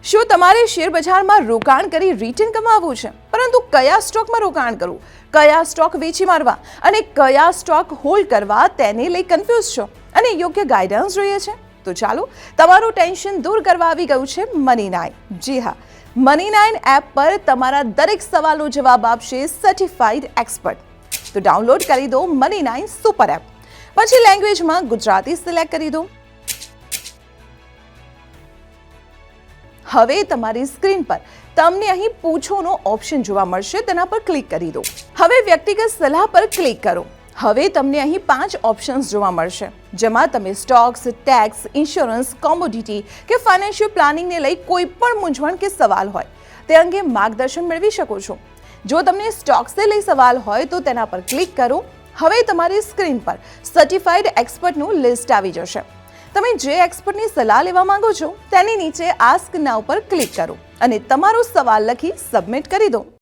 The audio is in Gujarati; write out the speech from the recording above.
શું તમારે શેર બજારમાં રોકાણ કરી રિટર્ન કમાવવું છે, પરંતુ કયા સ્ટોકમાં રોકાણ કરવું, કયા સ્ટોક વેચી મારવા અને કયા સ્ટોક હોલ્ડ કરવા તેને લઈ કન્ફ્યુઝ છો અને યોગ્ય ગાઈડન્સ જોઈએ છે? તો ચાલો, તમારું ટેન્શન દૂર કરવા આવી ગયું છે મની9. જી હા, મની9 એપ પર તમારા દરેક સવાલનો જવાબ આપશે સર્ટિફાઈડ એક્સપર્ટ. તો ડાઉનલોડ કરી દો મની9 સુપર એપ. પછી લેંગ્વેજમાં ગુજરાતી સિલેક્ટ કરી દો. હવે તમારી સ્ક્રીન પર તમને અહીં પૂછોનો ઓપ્શન જોવા મળશે, તેના પર ક્લિક કરી દો. હવે વ્યક્તિગત સલાહ પર ક્લિક કરો. હવે તમને અહીં 5 ઓપ્શન્સ જોવા મળશે, જેમાં તમે સ્ટોક્સ, ટેક્સ, ઇન્સ્યોરન્સ, કોમોડિટી કે ફાઇનાન્શિયલ પ્લાનિંગને લઈ કોઈ પણ મૂંઝવણ કે સવાલ હોય તે અંગે માર્ગદર્શન મેળવી શકો છો. જો તમને સ્ટોક્સને લઈ સવાલ હોય તો તેના પર ક્લિક કરો. હવે તમારી સ્ક્રીન પર સર્ટિફાઈડ એક્સપર્ટનું લિસ્ટ આવી જશે. તમે જે એક્સપર્ટની સલાહ લેવા માંગો છો તેની નીચે આસ્ક નાઉ પર ક્લિક કરો અને તમારો સવાલ લખી સબમિટ કરી દો.